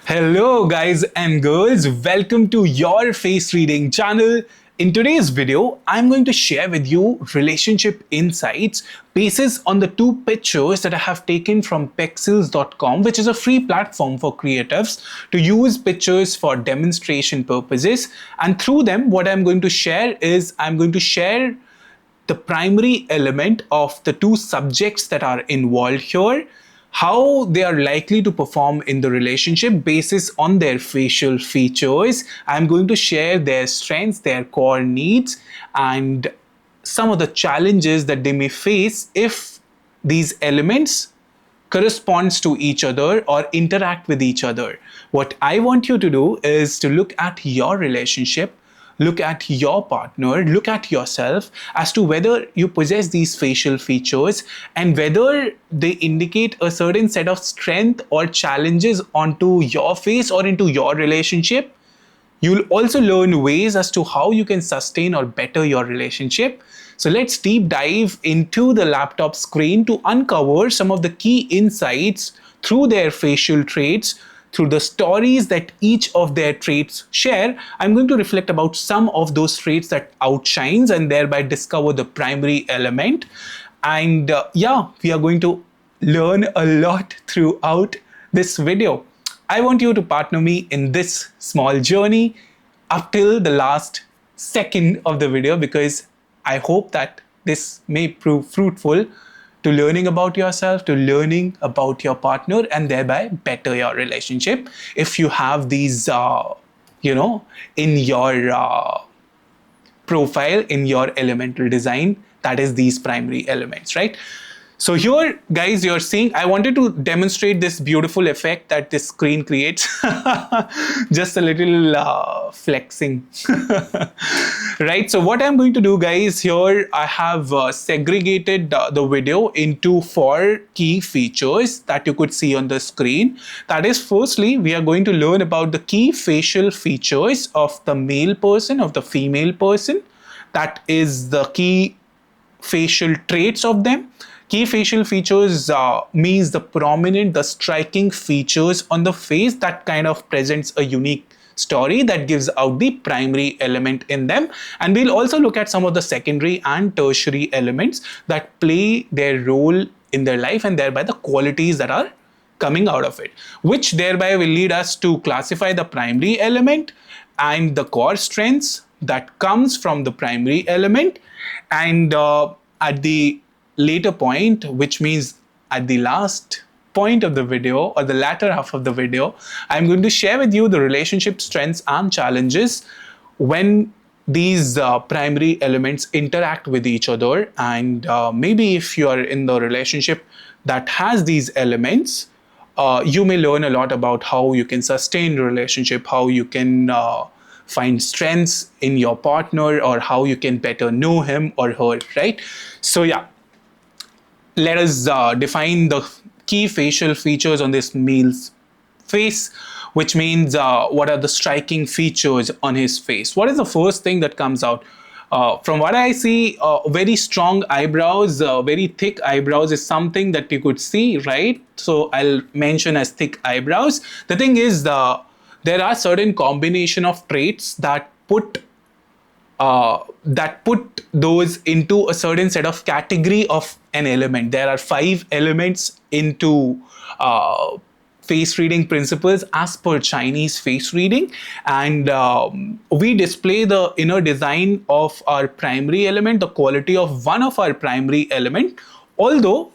Hello guys and girls, welcome to your face reading channel. In today's video, I'm going to share with you relationship insights basis on the two pictures that I have taken from pexels.com, which is a free platform for creatives to use pictures for demonstration purposes. And through them, what I'm going to share is I'm going to share the primary element of the two subjects that are involved here, how they are likely to perform in the relationship basis on their facial features. I'm going to share their strengths, their core needs, and some of the challenges that they may face if these elements corresponds to each other or interact with each other. What I want you to do is to look at your relationship, look at your partner, look at yourself as to whether you possess these facial features and whether they indicate a certain set of strength or challenges onto your face or into your relationship. You'll also learn ways as to how you can sustain or better your relationship. So let's deep dive into the laptop screen to uncover some of the key insights through their facial traits, through the stories that each of their traits share. I'm going to reflect about some of those traits that outshines and thereby discover the primary element. And we are going to learn a lot throughout this video. I want you to partner me in this small journey up till the last second of the video, because I hope that this may prove fruitful to learning about yourself, to learning about your partner, and thereby better your relationship if you have these, in your profile, in your elemental design, that is these primary elements, right? So here, guys, you're seeing, I wanted to demonstrate this beautiful effect that this screen creates. Just a little flexing. Right, so what I'm going to do, guys, here I have segregated the video into 4 key features that you could see on the screen. That is, firstly, we are going to learn about the key facial features of the male person, of the female person. That is the key facial traits of them. Key facial features means the prominent, the striking features on the face that kind of presents a unique story that gives out the primary element in them. And we'll also look at some of the secondary and tertiary elements that play their role in their life and thereby the qualities that are coming out of it, which thereby will lead us to classify the primary element and the core strengths that comes from the primary element. And at the later point, which means at the last point of the video or the latter half of the video, I'm going to share with you the relationship strengths and challenges when these primary elements interact with each other. And maybe if you are in the relationship that has these elements, you may learn a lot about how you can sustain the relationship, how you can find strengths in your partner, or how you can better know him or her, right? So yeah, let us define the key facial features on this male's face, which means what are the striking features on his face. What is the first thing that comes out? From what I see, very strong eyebrows, very thick eyebrows is something that you could see, right? So I'll mention as thick eyebrows. The thing is, there are certain combination of traits that put those into a certain set of category of an element. There are 5 elements into face reading principles as per Chinese face reading, and we display the inner design of our primary element, the quality of one of our primary element, although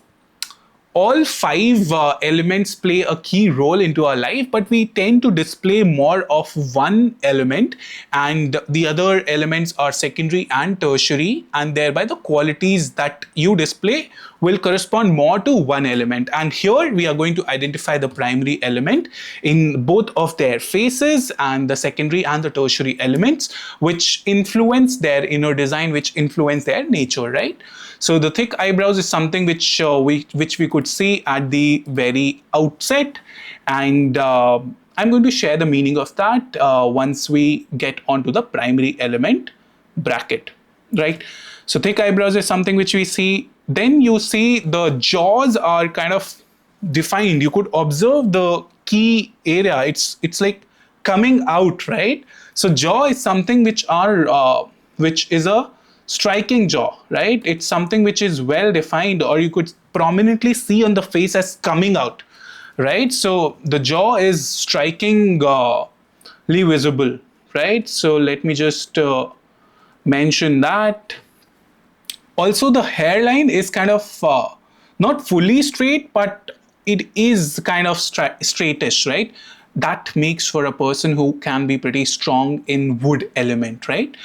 all 5 elements play a key role into our life, but we tend to display more of one element, and the other elements are secondary and tertiary, and thereby the qualities that you display will correspond more to one element. And here we are going to identify the primary element in both of their faces and the secondary and the tertiary elements, which influence their inner design, which influence their nature, right? So the thick eyebrows is something which we could see at the very outset, and I'm going to share the meaning of that once we get onto the primary element bracket, right? So thick eyebrows is something which we see. Then you see the jaws are kind of defined. You could observe the key area. It's like coming out, right? So jaw is something which is a striking jaw, right? It's something which is well defined, or you could prominently see on the face as coming out, right? So the jaw is strikingly visible, right? So let me just mention that. Also, the hairline is kind of not fully straight, but it is kind of straightish, right? That makes for a person who can be pretty strong in wood element, right?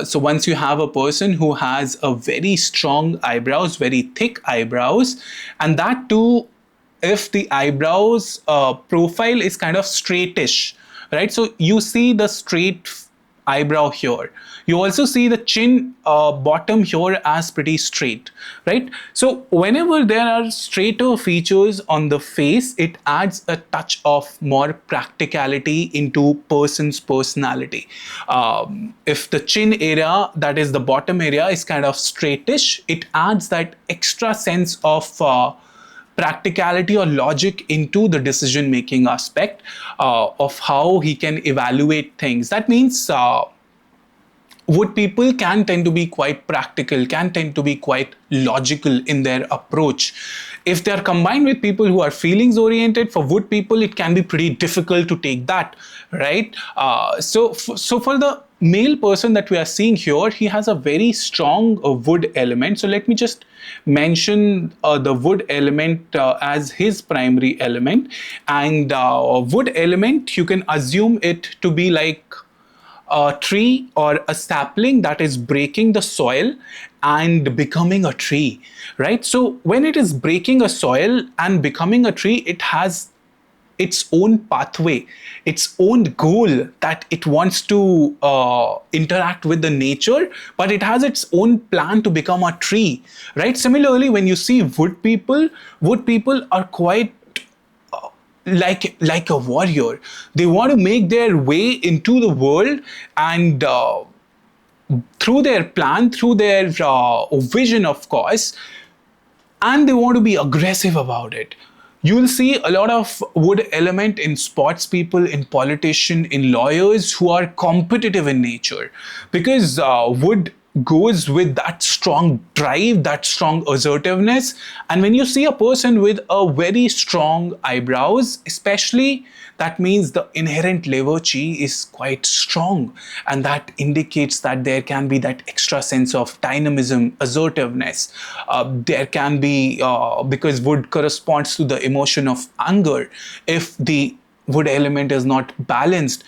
So once you have a person who has a very strong eyebrows, very thick eyebrows, and that too, if the eyebrows profile is kind of straightish, right? So you see the straight eyebrow here. You also see the chin bottom here as pretty straight, right? So whenever there are straighter features on the face, it adds a touch of more practicality into person's personality. If the chin area, that is the bottom area, is kind of straightish, it adds that extra sense of practicality or logic into the decision making aspect of how he can evaluate things. That means wood people can tend to be quite practical, can tend to be quite logical in their approach. If they are combined with people who are feelings oriented, for wood people, it can be pretty difficult to take that, right? So for the male person that we are seeing here, he has a very strong wood element. So let me just mention the wood element as his primary element. And wood element, you can assume it to be like a tree or a sapling that is breaking the soil and becoming a tree, right? So when it is breaking a soil and becoming a tree, it has its own pathway, its own goal that it wants to interact with the nature, but it has its own plan to become a tree, right? Similarly, when you see wood people are quite like a warrior. They want to make their way into the world, and through their plan, through their vision, of course, and they want to be aggressive about it. You will see a lot of wood element in sports people, in politicians, in lawyers who are competitive in nature, because wood goes with that strong drive, that strong assertiveness. And when you see a person with a very strong eyebrows, especially, that means the inherent lever chi is quite strong, and that indicates that there can be that extra sense of dynamism, assertiveness. There can be because wood corresponds to the emotion of anger. If the wood element is not balanced,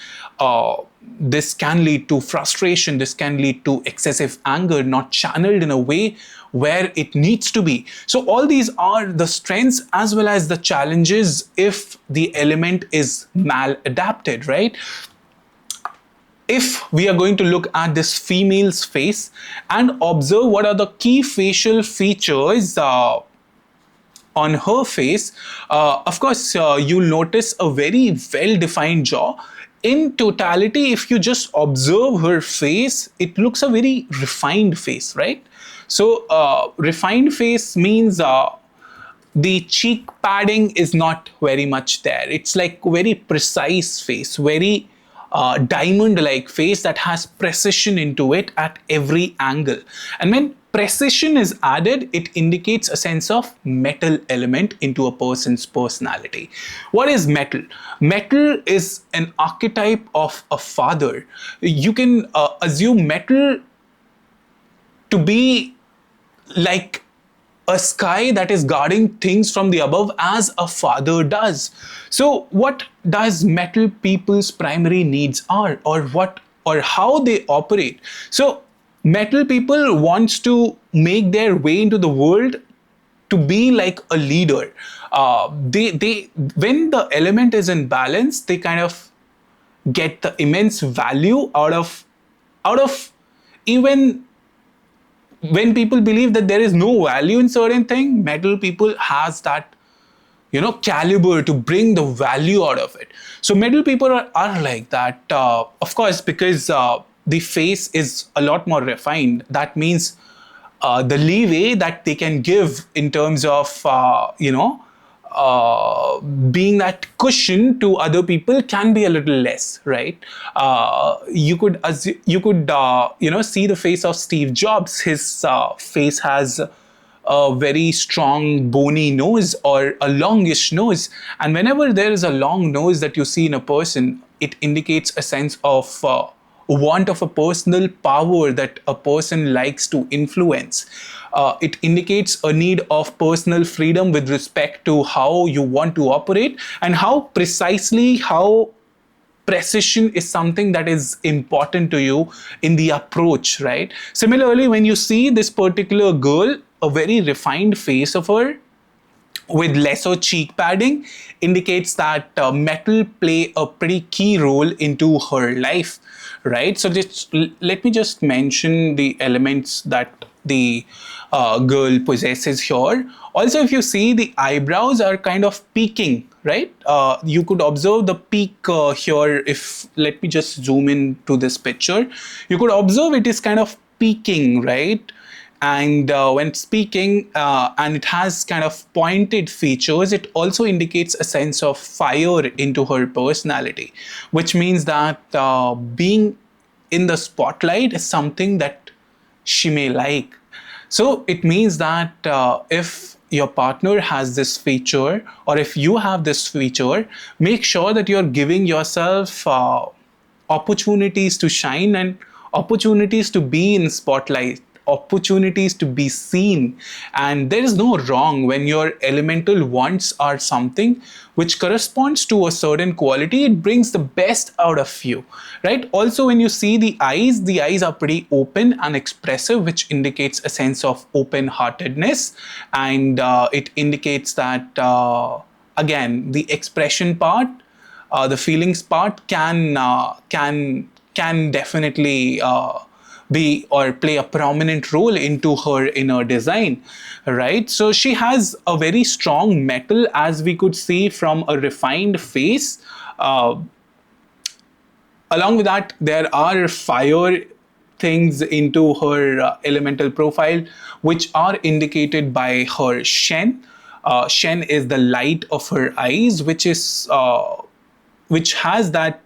this can lead to frustration, this can lead to excessive anger not channeled in a way where it needs to be. So all these are the strengths as well as the challenges if the element is maladapted, right? If we are going to look at this female's face and observe what are the key facial features on her face, of course, you'll notice a very well-defined jaw. In totality, if you just observe her face, it looks a very refined face, right? So, refined face means the cheek padding is not very much there. It's like very precise face, very diamond-like face that has precision into it at every angle. And when precision is added, it indicates a sense of metal element into a person's personality. What is metal? Metal is an archetype of a father. You can assume metal to be like a sky that is guarding things from the above as a father does. So what does metal people's primary needs are, or what, or how they operate? So metal people wants to make their way into the world to be like a leader. They when the element is in balance, they kind of get the immense value out of even when people believe that there is no value in certain thing. Metal people has that caliber to bring the value out of it. So metal people are like that, of course, because the face is a lot more refined. That means the leeway that they can give in terms of being that cushion to other people can be a little less, right? You could see the face of Steve Jobs. His face has a very strong bony nose or a longish nose, and whenever there is a long nose that you see in a person, it indicates a sense of want of a personal power that a person likes to influence. It indicates a need of personal freedom with respect to how you want to operate and how precisely, how precision is something that is important to you in the approach, right? Similarly, when you see this particular girl, a very refined face of her with lesser cheek padding indicates that metal play a pretty key role into her life, right? So just let me just mention the elements that the girl possesses here. Also, if you see, the eyebrows are kind of peaking, right? You could observe the peak here. If let me just zoom in to this picture, you could observe it is kind of peaking, right? And when speaking, and it has kind of pointed features, it also indicates a sense of fire into her personality, which means that being in the spotlight is something that she may like. So it means that if your partner has this feature, or if you have this feature, make sure that you're giving yourself opportunities to shine and opportunities to be in spotlight, opportunities to be seen. And there is no wrong when your elemental wants are something which corresponds to a certain quality. It brings the best out of you, right? Also, when you see the eyes are pretty open and expressive, which indicates a sense of open heartedness. And it indicates that again, the expression part, the feelings part can definitely be or play a prominent role into her inner design, right? So she has a very strong metal, as we could see from a refined face. Along with that, there are fire things into her elemental profile, which are indicated by her Shen. Shen is the light of her eyes, which has that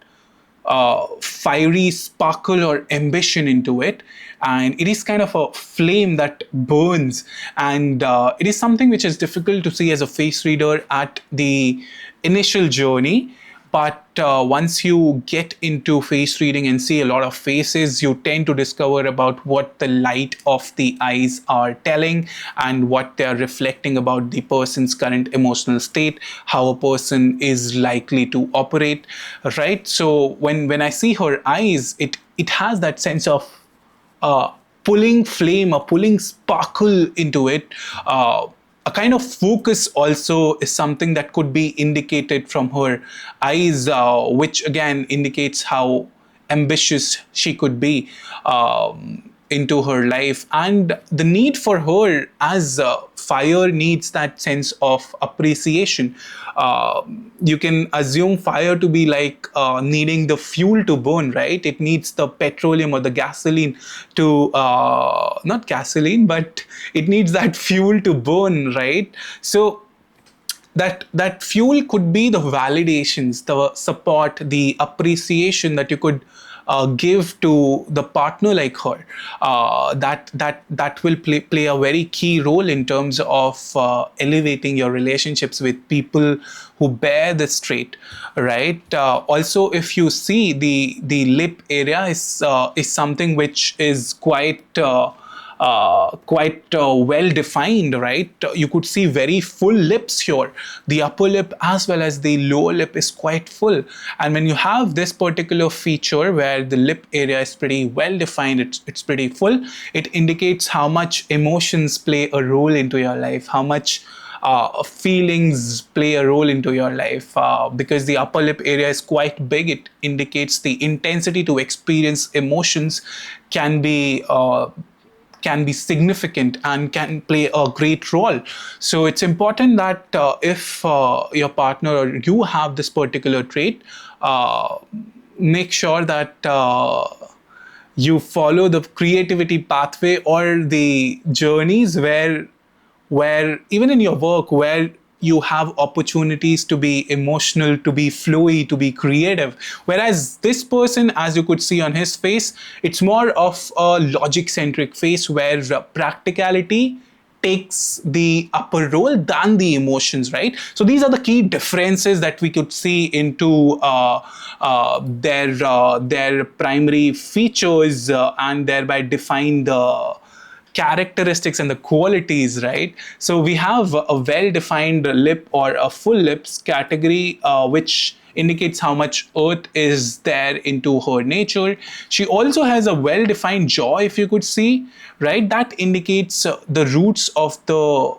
fiery sparkle or ambition into it, and it is kind of a flame that burns. And it is something which is difficult to see as a face reader at the initial journey. But once you get into face reading and see a lot of faces, you tend to discover about what the light of the eyes are telling and what they are reflecting about the person's current emotional state, how a person is likely to operate, right? So when I see her eyes, it has that sense of uh, pulling flame, a pulling sparkle into it. A kind of focus also is something that could be indicated from her eyes, which again indicates how ambitious she could be into her life. And the need for her, as fire needs that sense of appreciation. You can assume fire to be like needing the fuel to burn, right? It needs the petroleum or the gasoline to, not gasoline, but it needs that fuel to burn, right? So that fuel could be the validations, the support, the appreciation that you could give to the partner like her. That will play a very key role in terms of elevating your relationships with people who bear this trait, right? Also, if you see, the lip area is something which is quite well defined, right? You could see very full lips here. The upper lip as well as the lower lip is quite full. And when you have this particular feature where the lip area is pretty well defined, it's pretty full, it indicates how much emotions play a role into your life, how much feelings play a role into your life. Because the upper lip area is quite big, it indicates the intensity to experience emotions can be significant and can play a great role. So it's important that if your partner or you have this particular trait, make sure that you follow the creativity pathway or the journeys where even in your work, where you have opportunities to be emotional, to be flowy, to be creative. Whereas this person, as you could see on his face, it's more of a logic centric face where practicality takes the upper role than the emotions, right? So these are the key differences that we could see into their primary features, and thereby define the characteristics and the qualities, right? So we have a well-defined lip or a full lips category, which indicates how much earth is there into her nature. She also has a well-defined jaw, if you could see, right? That indicates the roots of the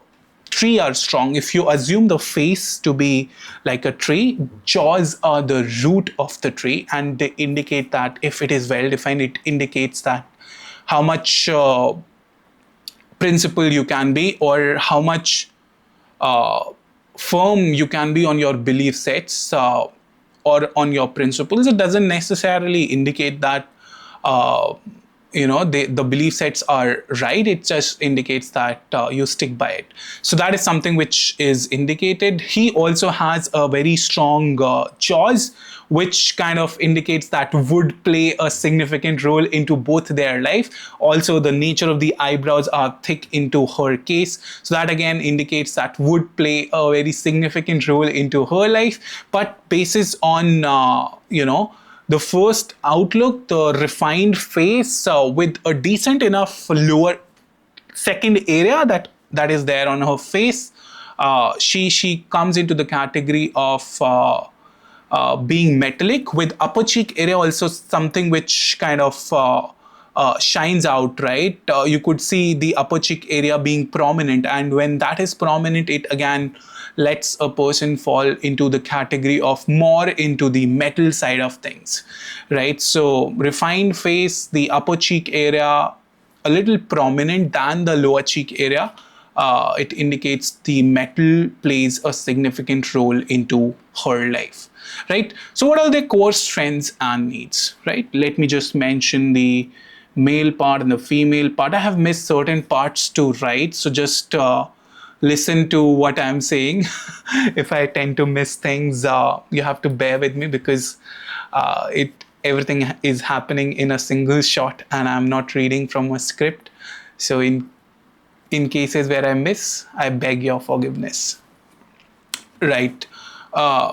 tree are strong. If you assume the face to be like a tree, jaws are the root of the tree, and they indicate that if it is well defined, it indicates that how much principle you can be, or how much uh, firm you can be on your belief sets, or on your principles. It doesn't necessarily indicate that uh, the belief sets are right. It just indicates that you stick by it. So that is something which is indicated. He also has a very strong jaws, which kind of indicates that would play a significant role into both their life. Also, the nature of the eyebrows are thick into her case, so that again indicates that would play a very significant role into her life. But basis on the first outlook, the refined face with a decent enough lower second area that is there on her face, she comes into the category of being metallic, with upper cheek area also something which kind of shines out, right? You could see the upper cheek area being prominent, and when that is prominent, it again lets a person fall into the category of more into the metal side of things, right? So refined face, the upper cheek area a little prominent than the lower cheek area. It indicates the metal plays a significant role into her life, right? So what are the core strengths and needs, right? Let me just mention the male part and the female part. I have missed certain parts to write, so just listen to what I'm saying. If I tend to miss things, you have to bear with me, because it everything is happening in a single shot and I'm not reading from a script. So in cases where I miss, I beg your forgiveness. Right. Uh,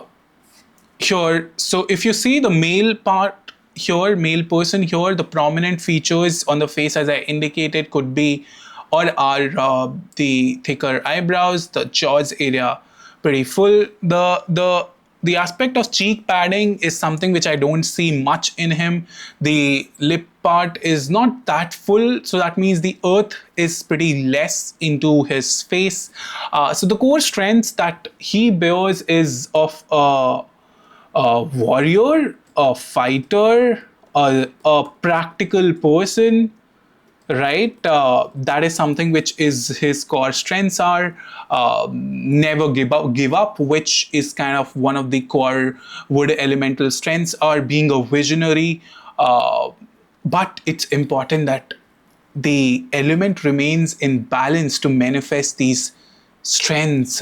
Here, so if you see the male part here, male person here, the prominent features on the face, as I indicated, could be or are the thicker eyebrows, the jaws area pretty full. The aspect of cheek padding is something which I don't see much in him. The lip part is not that full, so that means the earth is pretty less into his face. So the core strengths that he bears is of a warrior, a fighter, a practical person, right? That is something which is his core strengths are. Never give up, which is kind of one of the core wood elemental strengths, are being a visionary. But it's important that the element remains in balance to manifest these strengths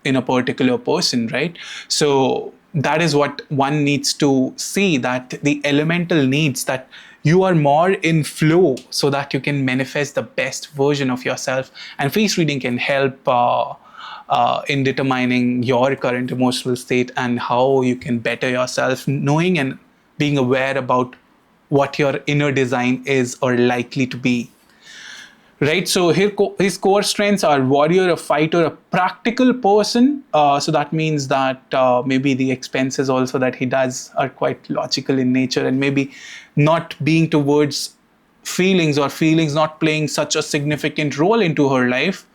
in a particular person, right? So that is what one needs to see, that the elemental needs that you are more in flow so that you can manifest the best version of yourself. And face reading can help in determining your current emotional state and how you can better yourself, knowing and being aware about what your inner design is or likely to be. Right, so his core strengths are warrior, a fighter, a practical person. So that means that maybe the expenses also that he does are quite logical in nature, and maybe not being towards feelings, or feelings not playing such a significant role into her life.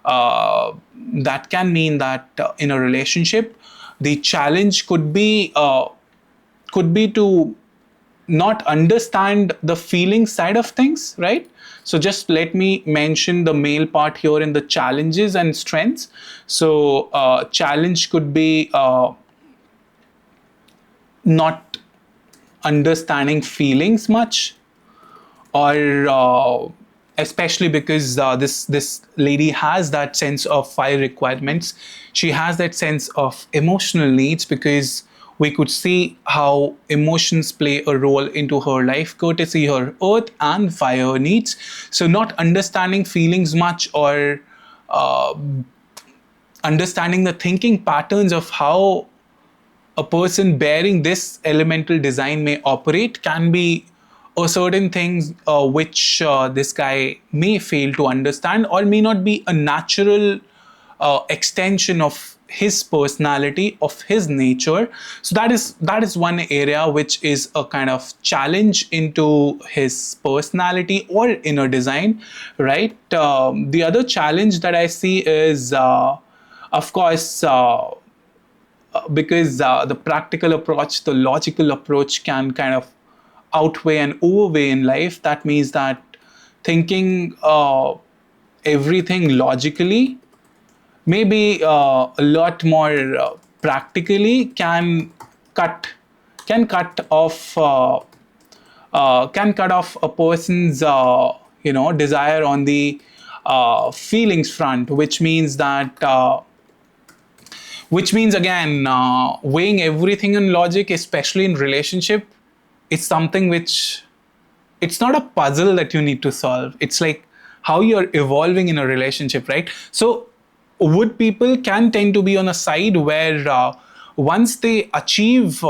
That can mean that in a relationship, the challenge could be to not understand the feeling side of things, right? So just let me mention the male part here in the challenges and strengths. So challenge could be not understanding feelings much, or especially because this lady has that sense of fire requirements. She has that sense of emotional needs, because we could see how emotions play a role into her life, courtesy her earth and fire needs. So not understanding feelings much, or uh, understanding the thinking patterns of how a person bearing this elemental design may operate can be a certain things which this guy may fail to understand, or may not be a natural extension of his personality, of his nature. So that is one area which is a kind of challenge into his personality or inner design, right? The other challenge that I see is, of course, because the practical approach, the logical approach can kind of outweigh and overweigh in life. That means that thinking everything logically, maybe a lot more practically, cut cut off can cut off a person's desire on the feelings front, which means again, weighing everything in logic, especially in relationship, it's something which, it's not a puzzle that you need to solve. It's like how you're evolving in a relationship, right? So wood people can tend to be on a side where once they achieve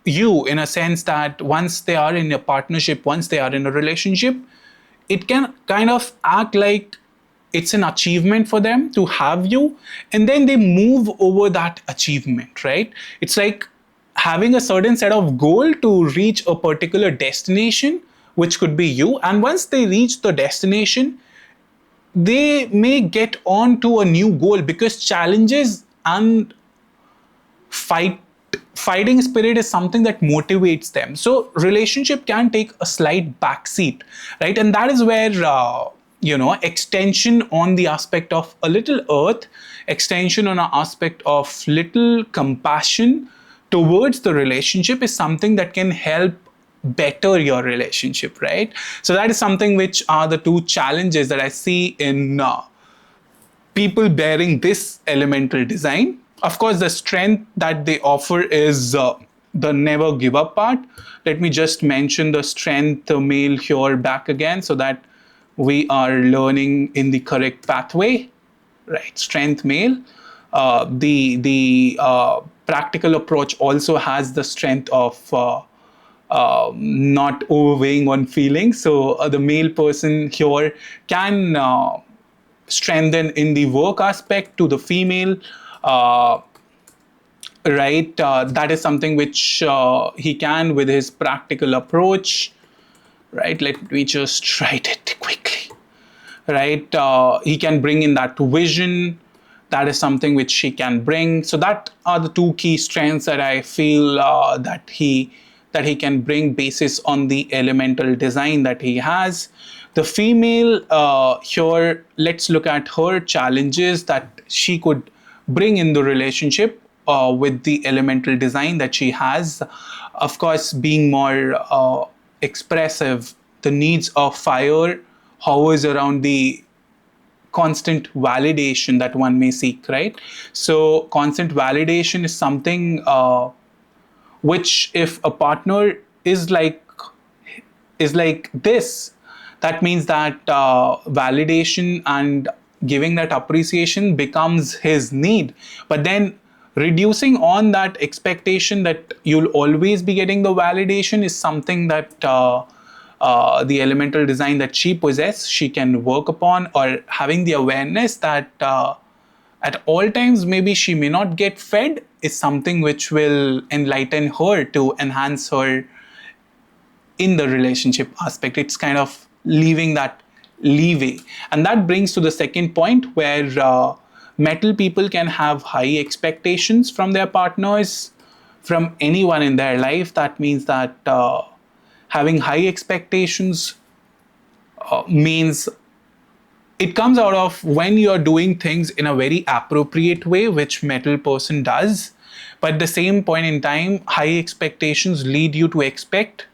you, in a sense that once they are in a partnership, once they are in a relationship, it can kind of act like it's an achievement for them to have you, and then they move over that achievement, right? It's like having a certain set of goal to reach a particular destination, which could be you, and once they reach the destination, they may get on to a new goal, because challenges and fight fighting spirit is something that motivates them. So relationship can take a slight backseat, right? And that is where extension on the aspect of a little earth, extension on an aspect of little compassion towards the relationship is something that can help better your relationship, right? So that is something which are the two challenges that I see in people bearing this elemental design. Of course, the strength that they offer is the never give up part. Let me just mention the strength male here back again, so that we are learning in the correct pathway, right? Strength male. The practical approach also has the strength of not overweighing on feelings. So the male person here can strengthen in the work aspect to the female, uh, right? That is something which he can with his practical approach, right? Let me just write it quickly, right? He can bring in that vision. That is something which he can bring. So that are the two key strengths that I feel that he can bring basis on the elemental design that he has. The female here, let's look at her challenges that she could bring in the relationship with the elemental design that she has. Of course, being more expressive, the needs of fire hovers around the constant validation that one may seek, right? So constant validation is something which, if a partner is like this, that means that validation and giving that appreciation becomes his need. But then reducing on that expectation that you'll always be getting the validation is something that the elemental design that she possesses, she can work upon, or having the awareness that at all times maybe she may not get fed is something which will enlighten her to enhance her in the relationship aspect. It's kind of leaving that leeway. And that brings to the second point, where metal people can have high expectations from their partners, from anyone in their life. That means that having high expectations means it comes out of when you're doing things in a very appropriate way, which metal person does. But at the same point in time, high expectations lead you to expect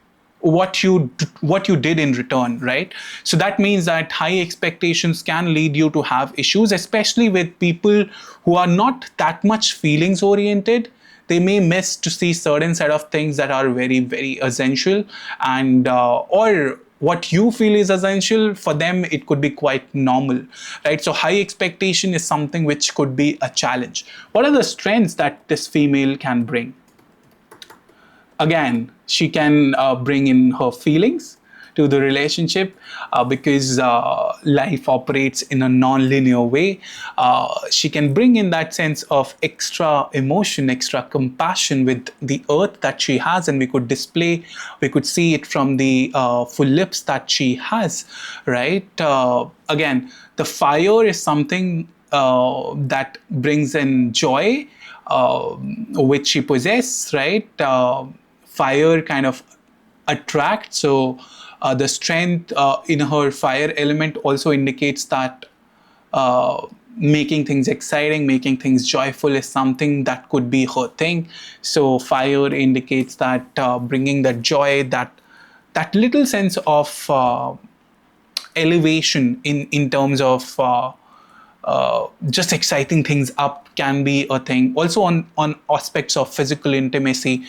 what you did in return, right? So that means that high expectations can lead you to have issues, especially with people who are not that much feelings oriented. They may miss to see certain set of things that are very, very essential, and or what you feel is essential for them, it could be quite normal, right? So high expectation is something which could be a challenge. What are the strengths that this female can bring? Again, she can bring in her feelings to the relationship, because life operates in a non-linear way. She can bring in that sense of extra emotion, extra compassion with the earth that she has, and we could see it from the full lips that she has, right? Again, the fire is something that brings in joy, which she possesses, right? Fire kind of attracts. So the strength in her fire element also indicates that making things exciting, making things joyful is something that could be her thing. So fire indicates that bringing that joy, that little sense of elevation in terms of just exciting things up can be a thing. Also on aspects of physical intimacy,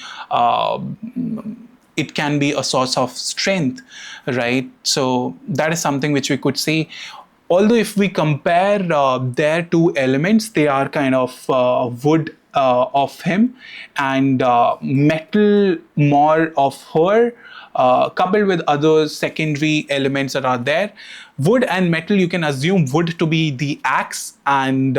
it can be a source of strength, right? So that is something which we could see. Although if we compare their two elements, they are kind of wood of him, and metal more of her, coupled with other secondary elements that are there. Wood and metal, you can assume wood to be the axe, and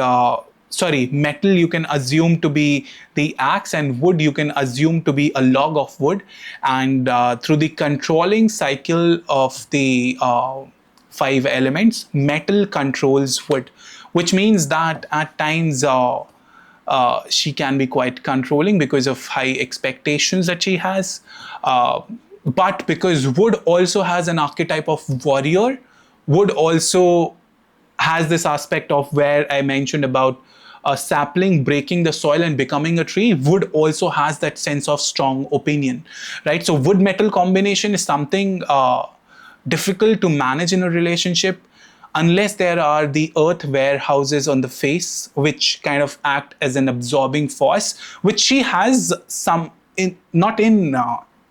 metal you can assume to be the axe, and wood you can assume to be a log of wood. And through the controlling cycle of the five elements, metal controls wood, which means that at times she can be quite controlling because of high expectations that she has. But because wood also has an archetype of warrior, wood also has this aspect of where I mentioned about a sapling breaking the soil and becoming a tree. Wood also has that sense of strong opinion, right? So wood metal combination is something difficult to manage in a relationship, unless there are the earth warehouses on the face which kind of act as an absorbing force, which she has some in, not in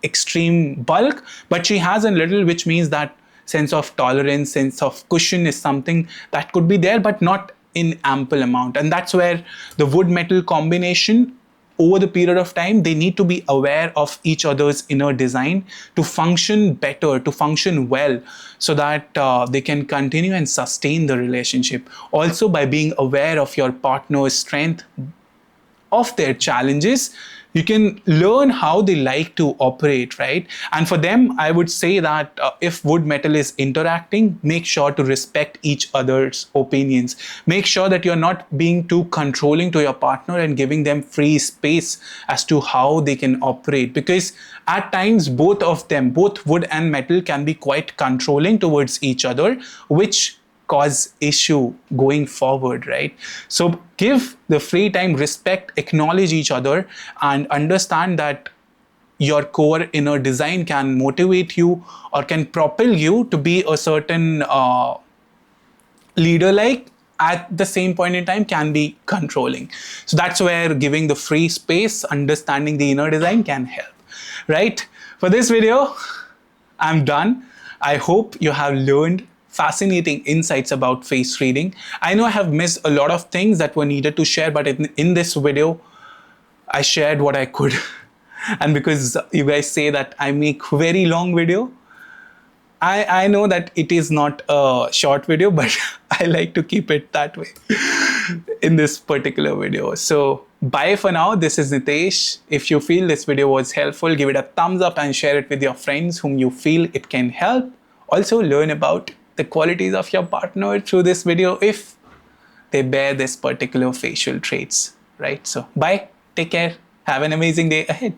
extreme bulk, but she has a little, which means that sense of tolerance, sense of cushion is something that could be there, but not in ample amount. And that's where the wood metal combination, over the period of time, they need to be aware of each other's inner design to function better, to function well, so that they can continue and sustain the relationship. Also, by being aware of your partner's strength, of their challenges, you can learn how they like to operate, right? And for them, I would say that if wood metal is interacting, make sure to respect each other's opinions. Make sure that you're not being too controlling to your partner and giving them free space as to how they can operate, because at times both of them, both wood and metal, can be quite controlling towards each other, which cause issue going forward, right? So give the free time, respect, acknowledge each other, and understand that your core inner design can motivate you or can propel you to be a certain leader like, at the same point in time can be controlling. So that's where giving the free space, understanding the inner design can help, right? For this video, I'm done. I hope you have learned fascinating insights about face reading. I know I have missed a lot of things that were needed to share, but in this video, I shared what I could. And because you guys say that I make very long video, I know that it is not a short video, but I like to keep it that way in this particular video. So bye for now. This is Nitesh. If you feel this video was helpful, give it a thumbs up and share it with your friends whom you feel it can help. Also learn about the qualities of your partner through this video if they bear this particular facial traits, right? So bye, take care, have an amazing day ahead.